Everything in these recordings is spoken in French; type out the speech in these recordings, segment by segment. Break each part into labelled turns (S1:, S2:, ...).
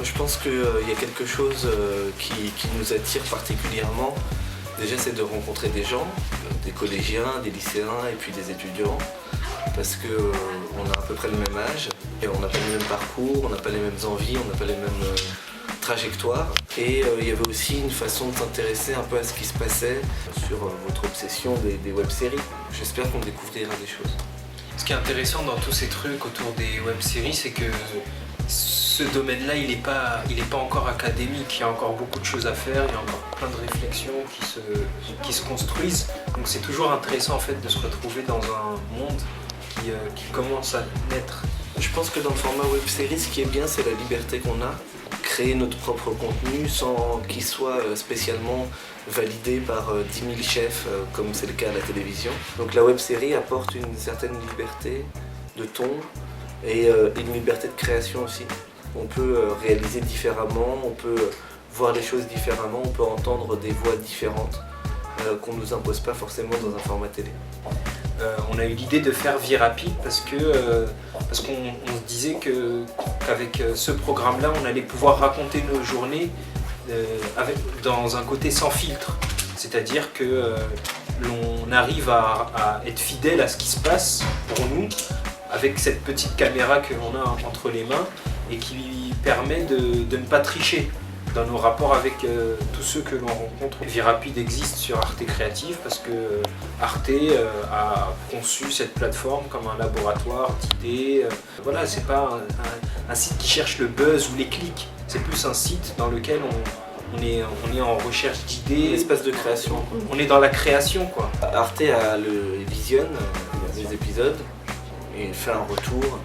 S1: Je pense qu'il y a quelque chose qui nous attire particulièrement. Déjà, c'est de rencontrer des gens, des collégiens, des lycéens et puis des étudiants. Parce qu'on a à peu près le même âge, et on n'a pas le même parcours, on n'a pas les mêmes envies, on n'a pas les mêmes trajectoires. Et il y avait aussi une façon de s'intéresser un peu à ce qui se passait sur votre obsession des web-séries. J'espère qu'on découvrira des choses.
S2: Ce qui est intéressant dans tous ces trucs autour des web-séries, c'est que ce domaine-là, il n'est pas encore académique. Il y a encore beaucoup de choses à faire, il y a encore plein de réflexions qui se construisent. Donc c'est toujours intéressant en fait de se retrouver dans un monde qui commence à naître.
S1: Je pense que dans le format web-série, ce qui est bien, c'est la liberté qu'on a. Créer notre propre contenu sans qu'il soit spécialement validé par 10 000 chefs comme c'est le cas à la télévision. Donc la web-série apporte une certaine liberté de ton et une liberté de création aussi. On peut réaliser différemment, on peut voir les choses différemment, on peut entendre des voix différentes qu'on ne nous impose pas forcément dans un format télé.
S2: On a eu l'idée de faire Vie Rapide parce qu'on se disait qu'avec ce programme-là, on allait pouvoir raconter nos journées dans un côté sans filtre. C'est-à-dire que l'on arrive à être fidèle à ce qui se passe pour nous avec cette petite caméra que l'on a entre les mains et qui permet de ne pas tricher dans nos rapports avec tous ceux que l'on rencontre. Vie Rapide existe sur Arte Créative parce que Arte a conçu cette plateforme comme un laboratoire d'idées. Voilà, c'est pas un site qui cherche le buzz ou les clics, c'est plus un site dans lequel on est en recherche d'idées.
S1: Un espace de création.
S2: On est dans la création, quoi.
S1: Arte visionne les épisodes et fait un retour.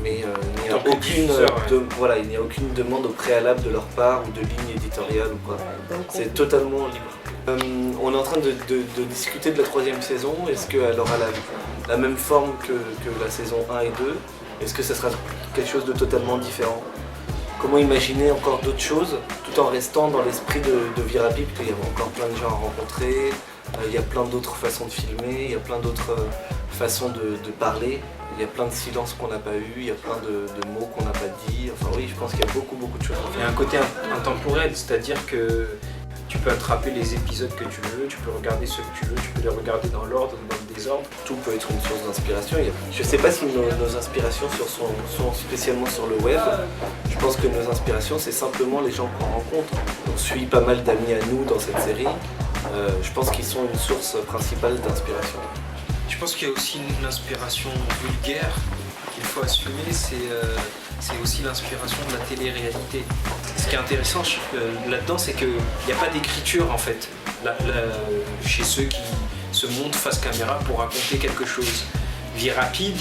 S1: Mais il n'y a aucune demande au préalable de leur part ou de ligne éditoriale ou quoi. C'est totalement libre. On est en train de discuter de la 3e saison. Est-ce qu'elle aura la même forme que la saison 1 et 2 ? Est-ce que ça sera quelque chose de totalement différent ? Comment imaginer encore d'autres choses tout en restant dans l'esprit de Vie Rapide, parce qu'il y a encore plein de gens à rencontrer, il y a plein d'autres façons de filmer, il y a plein d'autres façons de parler. Il y a plein de silences qu'on n'a pas eu, il y a plein de mots qu'on n'a pas dit. Enfin oui, je pense qu'il y a beaucoup de choses.
S2: Il y a un côté intemporel, c'est-à-dire que tu peux attraper les épisodes que tu veux, tu peux regarder ceux que tu veux, tu peux les regarder dans l'ordre ou dans le désordre.
S1: Tout peut être une source d'inspiration. Je ne sais pas si nos inspirations sont spécialement sur le web. Je pense que nos inspirations, c'est simplement les gens qu'on rencontre. On suit pas mal d'amis à nous dans cette série. Je pense qu'ils sont une source principale d'inspiration.
S2: Je pense qu'il y a aussi une inspiration vulgaire qu'il faut assumer, c'est aussi l'inspiration de la télé-réalité. Ce qui est intéressant là-dedans, c'est qu'il n'y a pas d'écriture en fait, chez ceux qui se montent face caméra pour raconter quelque chose. Vie Rapide,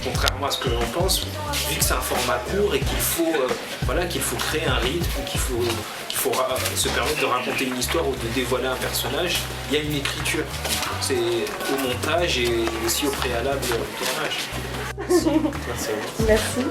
S2: contrairement à ce que l'on pense, vu que c'est un format court et qu'il faut créer un rythme, qu'il faut se permettre de raconter une histoire ou de dévoiler un personnage, il y a une écriture. C'est au montage et aussi au préalable du tournage.
S1: Merci à vous.
S3: Merci.